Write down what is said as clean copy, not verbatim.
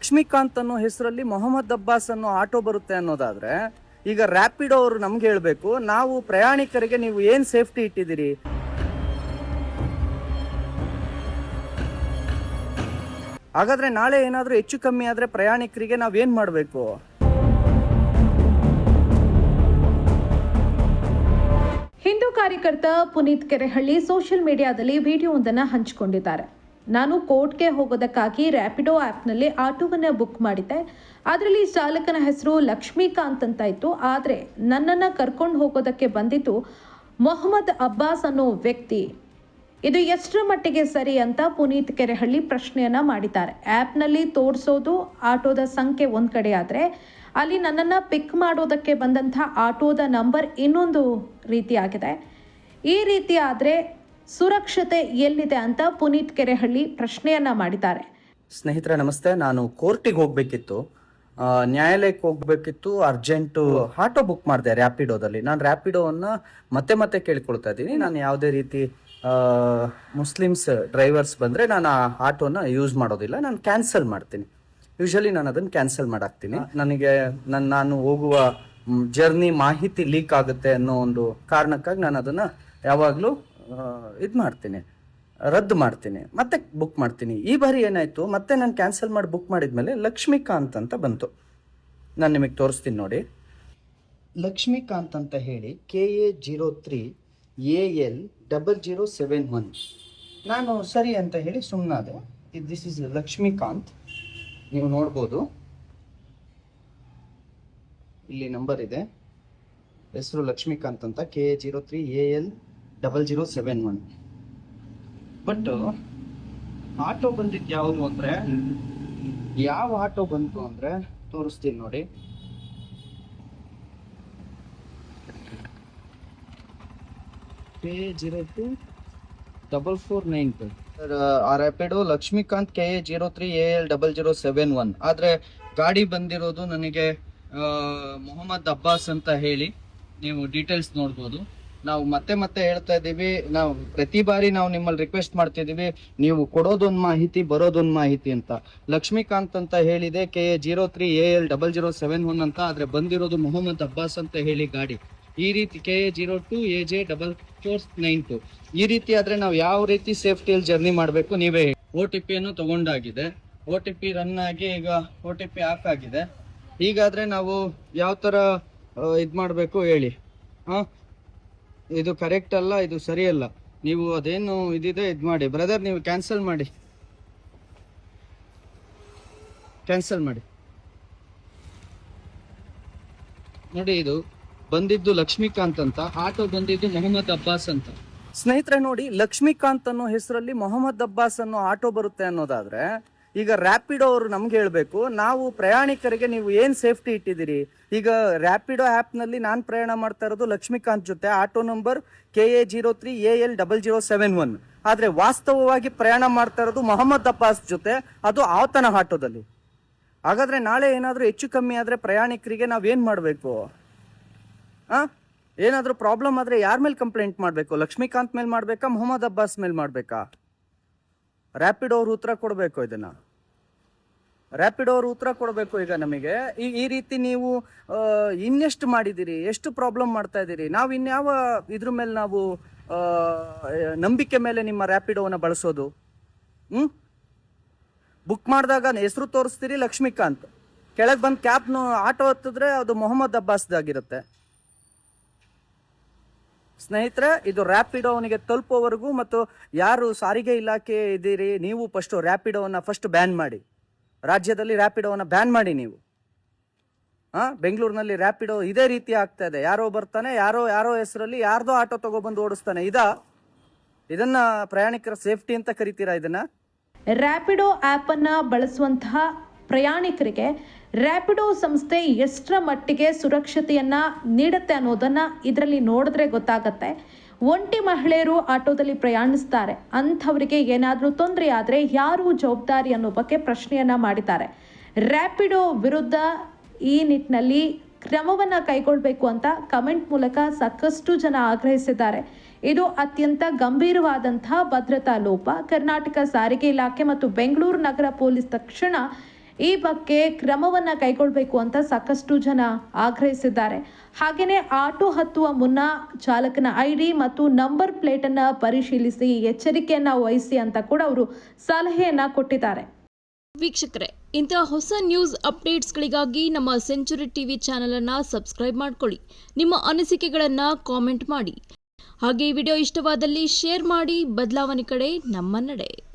ಲಕ್ಷ್ಮೀಕಾಂತ್ ಅನ್ನೋ ಹೆಸರಲ್ಲಿ ಮೊಹಮ್ಮದ್ ಅಬ್ಬಾಸ್ ಅನ್ನೋ ಆಟೋ ಬರುತ್ತೆ ಅನ್ನೋದಾದ್ರೆ, ಈಗ ರ್ಯಾಪಿಡೋ ಅವರು ನಮ್ಗೆ ಹೇಳ್ಬೇಕು, ನಾವು ಪ್ರಯಾಣಿಕರಿಗೆ ನೀವು ಏನ್ ಸೇಫ್ಟಿ ಇಟ್ಟಿದ್ದೀರಿ? ಹಾಗಾದ್ರೆ ನಾಳೆ ಏನಾದ್ರೂ ಹೆಚ್ಚು ಕಮ್ಮಿ ಆದ್ರೆ ಪ್ರಯಾಣಿಕರಿಗೆ ನಾವೇನ್ ಮಾಡ್ಬೇಕು? ಹಿಂದೂ ಕಾರ್ಯಕರ್ತ ಪುನೀತ್ ಕೆರೆಹಳ್ಳಿ ಸೋಷಿಯಲ್ ಮೀಡಿಯಾದಲ್ಲಿ ವಿಡಿಯೋವೊಂದನ್ನು ಹಂಚಿಕೊಂಡಿದ್ದಾರೆ. ನಾನು ಕೋರ್ಟ್ಗೆ ಹೋಗೋದಕ್ಕಾಗಿ ರ್ಯಾಪಿಡೋ ಆ್ಯಪ್ನಲ್ಲಿ ಆಟೋವನ್ನು ಬುಕ್ ಮಾಡಿದ್ದೆ. ಅದರಲ್ಲಿ ಚಾಲಕನ ಹೆಸರು ಲಕ್ಷ್ಮೀಕಾಂತ್ ಅಂತ ಇತ್ತು. ಆದರೆ ನನ್ನನ್ನು ಕರ್ಕೊಂಡು ಹೋಗೋದಕ್ಕೆ ಬಂದಿದ್ದು ಮೊಹಮ್ಮದ್ ಅಬ್ಬಾಸ್ ಅನ್ನೋ ವ್ಯಕ್ತಿ. ಇದು ಎಷ್ಟರ ಮಟ್ಟಿಗೆ ಸರಿ ಅಂತ ಪುನೀತ್ ಕೆರೆಹಳ್ಳಿ ಪ್ರಶ್ನೆಯನ್ನ ಮಾಡಿದ್ದಾರೆ. ಆ್ಯಪ್ನಲ್ಲಿ ತೋರಿಸೋದು ಆಟೋದ ಸಂಖ್ಯೆ ಒಂದು ಕಡೆ ಆದರೆ, ಅಲ್ಲಿ ನನ್ನನ್ನು ಪಿಕ್ ಮಾಡೋದಕ್ಕೆ ಬಂದಂಥ ಆಟೋದ ನಂಬರ್ ಇನ್ನೊಂದು ರೀತಿಯಾಗಿದೆ. ಈ ರೀತಿ ಆದರೆ ಸುರಕ್ಷತೆ ಎಲ್ಲಿದೆ ಅಂತ ಪುನೀತ್ ಕೆರೆಹಳ್ಳಿ ಪ್ರಶ್ನೆಯನ್ನ ಮಾಡಿದ್ದಾರೆ. ಸ್ನೇಹಿತರೆ ನಮಸ್ತೆ, ನಾನು ಕೋರ್ಟಿಗೆ ಹೋಗ್ಬೇಕಿತ್ತು, ನ್ಯಾಯಾಲಯಕ್ಕೆ ಹೋಗ್ಬೇಕಿತ್ತು, ಅರ್ಜೆಂಟು ಆಟೋ ಬುಕ್ ಮಾಡಿದೆ ರ್ಯಾಪಿಡೋದಲ್ಲಿ. ನಾನು ರ್ಯಾಪಿಡೋವನ್ನು ಮತ್ತೆ ಕೇಳ್ಕೊಳ್ತಾ ಇದ್ದೀನಿ. ನಾನು ಯಾವುದೇ ರೀತಿ ಮುಸ್ಲಿಮ್ಸ್ ಡ್ರೈವರ್ಸ್ ಬಂದರೆ ನಾನು ಆ ಆಟೋನ ಯೂಸ್ ಮಾಡೋದಿಲ್ಲ, ನಾನು ಕ್ಯಾನ್ಸಲ್ ಮಾಡ್ತೀನಿ. ಯೂಶಲಿ ನಾನು ಅದನ್ನು ಕ್ಯಾನ್ಸಲ್ ಮಾಡಾಕ್ತೀನಿ. ನನಗೆ ನಾನು ಹೋಗುವ ಜರ್ನಿ ಮಾಹಿತಿ ಲೀಕ್ ಆಗುತ್ತೆ ಅನ್ನೋ ಒಂದು ಕಾರಣಕ್ಕಾಗಿ ನಾನು ಅದನ್ನು ಯಾವಾಗಲೂ ಮಾಡ್ತೀನಿ, ರದ್ದು ಮಾಡ್ತೀನಿ, ಮತ್ತೆ ಬುಕ್ ಮಾಡ್ತೀನಿ. ಈ ಬಾರಿ ಏನಾಯಿತು, ಮತ್ತೆ ನಾನು ಕ್ಯಾನ್ಸಲ್ ಮಾಡಿ ಬುಕ್ ಮಾಡಿದ್ಮೇಲೆ ಲಕ್ಷ್ಮೀಕಾಂತ್ ಅಂತ ಬಂತು. ನಾನು ನಿಮಗೆ ತೋರಿಸ್ತೀನಿ ನೋಡಿ. ಲಕ್ಷ್ಮೀಕಾಂತ್ ಅಂತ ಹೇಳಿ KA03 AL 0071. ನಾನು ಸರಿ ಅಂತ ಹೇಳಿ ಸುಮ್ಮನಾದೆ. ದಿಸ್ ಇಸ್ ಲಕ್ಷ್ಮೀಕಾಂತ್, ನೀವು ನೋಡ್ಬೋದು, ಇಲ್ಲಿ ನಂಬರ್ ಇದೆ, ಹೆಸರು ಲಕ್ಷ್ಮೀಕಾಂತ್ ಅಂತ, KA03 AL 0071. ಬಟ್ ಆಟೋ ಬಂದಿದ್ದು ಯಾವುದು ಅಂದರೆ, ಯಾವ ಆಟೋ ಬಂತು ಅಂದರೆ ತೋರಿಸ್ತೀನಿ ನೋಡಿ. KA02 4492 ಆ ರ್ಯಾಪಿಡೋ ಲಕ್ಷ್ಮೀಕಾಂತ್ KA03 AL 0071. ಆದರೆ ಗಾಡಿ ಬಂದಿರೋದು ನನಗೆ ಮೊಹಮ್ಮದ್ ಅಬ್ಬಾಸ್ ಅಂತ ಹೇಳಿ, ನೀವು ಡೀಟೇಲ್ಸ್ ನೋಡ್ಬೋದು. ನಾವು ಮತ್ತೆ ಹೇಳ್ತಾ ಇದ್ದೀವಿ, ನಾವು ಪ್ರತಿ ಬಾರಿ ನಾವು ನಿಮ್ಮಲ್ಲಿ ರಿಕ್ವೆಸ್ಟ್ ಮಾಡ್ತಿದ್ದೀವಿ, ನೀವು ಕೊಡೋದೊಂದು ಮಾಹಿತಿ ಬರೋದೊಂದು ಮಾಹಿತಿ ಅಂತ. ಲಕ್ಷ್ಮೀಕಾಂತ್ ಅಂತ ಹೇಳಿದೆ KA03 AL 0071 ಅಂತ, ಆದರೆ ಬಂದಿರೋದು ಮೊಹಮ್ಮದ್ ಅಬ್ಬಾಸ್ ಅಂತ ಹೇಳಿ ಗಾಡಿ. ಈ ರೀತಿ KA02 AJ 4492 ಈ ರೀತಿ ಆದರೆ ನಾವು ಯಾವ ರೀತಿ ಸೇಫ್ಟಿಯಲ್ಲಿ ಜರ್ನಿ ಮಾಡಬೇಕು ನೀವೇ ಹೇಳಿ. OTP ಯನ್ನು ತಗೊಂಡಾಗಿದೆ, OTP ರನ್ ಆಗಿ ಈಗ OTP ಆಫ್ ಆಗಿದೆ. ಹೀಗಾದರೆ ನಾವು ಯಾವ ಥರ ಇದು ಮಾಡಬೇಕು ಹೇಳಿ? ಇದು ಕರೆಕ್ಟ್ ಅಲ್ಲ, ಇದು ಸರಿಯಲ್ಲ. ನೀವು ಅದೇನು ಇದಿದೆ ಇದು ಮಾಡಿ ಬ್ರದರ್, ನೀವು ಕ್ಯಾನ್ಸಲ್ ಮಾಡಿ ನೋಡಿ. ಇದು ಬಂದಿದ್ದು ಲಕ್ಷ್ಮೀಕಾಂತ್ ಅಂತ, ಆಟೋ ಬಂದಿದ್ದು ಮೊಹಮ್ಮದ್ ಅಬ್ಬಾಸ್ ಅಂತ. ಸ್ನೇಹಿತರೆ ನೋಡಿ, ಲಕ್ಷ್ಮೀಕಾಂತ್ ಅನ್ನೋ ಹೆಸರಲ್ಲಿ ಮೊಹಮ್ಮದ್ ಅಬ್ಬಾಸ್ ಅನ್ನೋ ಆಟೋ ಬರುತ್ತೆ ಅನ್ನೋದಾದ್ರೆ, ಈಗ ರ್ಯಾಪಿಡೋ ಅವರು ನಮ್ಗೆ ಹೇಳ್ಬೇಕು, ನಾವು ಪ್ರಯಾಣಿಕರಿಗೆ ನೀವು ಏನ್ ಸೇಫ್ಟಿ ಇಟ್ಟಿದ್ದೀರಿ? ಈಗ ರ್ಯಾಪಿಡೋ ಆ್ಯಪ್ನಲ್ಲಿ ನಾನು ಪ್ರಯಾಣ ಮಾಡ್ತಾ ಇರೋದು ಲಕ್ಷ್ಮೀಕಾಂತ್ ಜೊತೆ, ಆಟೋ ನಂಬರ್ KA03 AL 0071. ಆದರೆ ವಾಸ್ತವವಾಗಿ ಪ್ರಯಾಣ ಮಾಡ್ತಾ ಇರೋದು ಮೊಹಮ್ಮದ್ ಅಬ್ಬಾಸ್ ಜೊತೆ, ಅದು ಆತನ ಆಟೋದಲ್ಲಿ. ಹಾಗಾದ್ರೆ ನಾಳೆ ಏನಾದರೂ ಹೆಚ್ಚು ಕಮ್ಮಿ ಆದರೆ ಪ್ರಯಾಣಿಕರಿಗೆ ನಾವೇನು ಮಾಡಬೇಕು? ಏನಾದರೂ ಪ್ರಾಬ್ಲಮ್ ಆದರೆ ಯಾರ ಮೇಲೆ ಕಂಪ್ಲೇಂಟ್ ಮಾಡಬೇಕು? ಲಕ್ಷ್ಮೀಕಾಂತ್ ಮೇಲೆ ಮಾಡಬೇಕಾ, ಮೊಹಮ್ಮದ್ ಅಬ್ಬಾಸ್ ಮೇಲೆ ಮಾಡಬೇಕಾ? ರ್ಯಾಪಿಡೋ ಅವರು ಉತ್ತರ ಕೊಡಬೇಕು. ಇದನ್ನು ರ್ಯಾಪಿಡೋ ಅವರು ಉತ್ತರ ಕೊಡಬೇಕು. ಈಗ ನಮಗೆ ಈ ರೀತಿ ನೀವು ಇನ್ನೆಷ್ಟು ಮಾಡಿದ್ದೀರಿ, ಎಷ್ಟು ಪ್ರಾಬ್ಲಮ್ ಮಾಡ್ತಾ ಇದ್ದೀರಿ? ನಾವು ಇನ್ಯಾವ ಇದ್ರ ಮೇಲೆ ನಾವು ನಂಬಿಕೆ ಮೇಲೆ ನಿಮ್ಮ ರ್ಯಾಪಿಡೋವನ್ನು ಬಳಸೋದು? ಬುಕ್ ಮಾಡಿದಾಗ ಹೆಸರು ತೋರಿಸ್ತೀರಿ ಲಕ್ಷ್ಮೀಕಾಂತ್, ಕೆಳಗೆ ಬಂದು ಕ್ಯಾಬ್ನು ಆಟೋ ಹತ್ತಿದ್ರೆ ಅದು ಮೊಹಮ್ಮದ್ ಅಬ್ಬಾಸ್ದಾಗಿರುತ್ತೆ. ಸ್ನೇಹಿತರೆ, ಇದು ರ್ಯಾಪಿಡೋ ಅವನಿಗೆ ತಲುಪೋವರೆಗೂ, ಮತ್ತು ಯಾರು ಸಾರಿಗೆ ಇಲಾಖೆ ಇದ್ದೀರಿ, ನೀವು ಫಸ್ಟು ರ್ಯಾಪಿಡೋವನ್ನು ಫಸ್ಟ್ ಬ್ಯಾನ್ ಮಾಡಿ. ರಾಜ್ಯದಲ್ಲಿ ರ್ಯಾಪಿಡೋವನ್ನು ಬ್ಯಾನ್ ಮಾಡಿ ನೀವು. ಬೆಂಗಳೂರಿನಲ್ಲಿ ರ್ಯಾಪಿಡೋ ಇದೇ ರೀತಿ ಆಗ್ತಾ ಇದೆ. ಯಾರೋ ಬರ್ತಾನೆ, ಯಾರೋ ಹೆಸರಲ್ಲಿ ಯಾರ್ದೋ ಆಟೋ ತಗೊಬಂದು ಓಡಿಸ್ತಾನೆ. ಇದನ್ನ ಪ್ರಯಾಣಿಕರ ಸೇಫ್ಟಿ ಅಂತ ಕರಿತೀರಾ? ಇದನ್ನ ರ್ಯಾಪಿಡೋ ಆ್ಯಪನ್ನು ಬಳಸುವಂತಹ ಪ್ರಯಾಣಿಕರಿಗೆ ರ್ಯಾಪಿಡೋ ಸಂಸ್ಥೆ ಎಷ್ಟರ ಮಟ್ಟಿಗೆ ಸುರಕ್ಷತೆಯನ್ನು ನೀಡುತ್ತೆ ಅನ್ನೋದನ್ನು ಇದರಲ್ಲಿ ನೋಡಿದ್ರೆ ಗೊತ್ತಾಗತ್ತೆ. ಒಂಟಿ ಮಹಿಳೆಯರು ಆಟೋದಲ್ಲಿ ಪ್ರಯಾಣಿಸ್ತಾರೆ, ಅಂಥವರಿಗೆ ಏನಾದರೂ ತೊಂದರೆ ಆದರೆ ಯಾರು ಜವಾಬ್ದಾರಿ ಅನ್ನೋ ಬಗ್ಗೆ ಪ್ರಶ್ನೆಯನ್ನು ಮಾಡಿದ್ದಾರೆ. ರ್ಯಾಪಿಡೋ ವಿರುದ್ಧ ಈ ನಿಟ್ಟಿನಲ್ಲಿ ಕ್ರಮವನ್ನು ಕೈಗೊಳ್ಳಬೇಕು ಅಂತ ಕಮೆಂಟ್ ಮೂಲಕ ಸಾಕಷ್ಟು ಜನ ಆಗ್ರಹಿಸಿದ್ದಾರೆ. ಇದು ಅತ್ಯಂತ ಗಂಭೀರವಾದಂತಹ ಭದ್ರತಾ ಲೋಪ. ಕರ್ನಾಟಕ ಸಾರಿಗೆ ಇಲಾಖೆ ಮತ್ತು ಬೆಂಗಳೂರು ನಗರ ಪೊಲೀಸ್ ತಕ್ಷಣ ಈ ಬಗ್ಗೆ ಕ್ರಮವನ್ನು ಕೈಗೊಳ್ಳಬೇಕು ಅಂತ ಸಾಕಷ್ಟು ಜನ ಆಗ್ರಹಿಸಿದ್ದಾರೆ. ಹಾಗೆಯೇ ಆಟೋ ಹತ್ತುವ ಮುನ್ನ ಚಾಲಕನ ID ಮತ್ತು ನಂಬರ್ ಪ್ಲೇಟನ್ನು ಪರಿಶೀಲಿಸಿ ಎಚ್ಚರಿಕೆಯನ್ನು ವಹಿಸಿ ಅಂತ ಕೂಡ ಅವರು ಸಲಹೆಯನ್ನು ಕೊಟ್ಟಿದ್ದಾರೆ. ವೀಕ್ಷಕರೇ, ಇಂತಹ ಹೊಸ ನ್ಯೂಸ್ ಅಪ್ಡೇಟ್ಸ್ಗಳಿಗಾಗಿ ನಮ್ಮ ಸೆಂಚುರಿ ಟಿವಿ ಚಾನಲನ್ನು ಸಬ್ಸ್ಕ್ರೈಬ್ ಮಾಡ್ಕೊಳ್ಳಿ. ನಿಮ್ಮ ಅನಿಸಿಕೆಗಳನ್ನು ಕಾಮೆಂಟ್ ಮಾಡಿ. ಹಾಗೆ ಈ ವಿಡಿಯೋ ಇಷ್ಟವಾದಲ್ಲಿ ಶೇರ್ ಮಾಡಿ. ಬದಲಾವಣೆ ಕಡೆ ನಮ್ಮ ನಡೆ.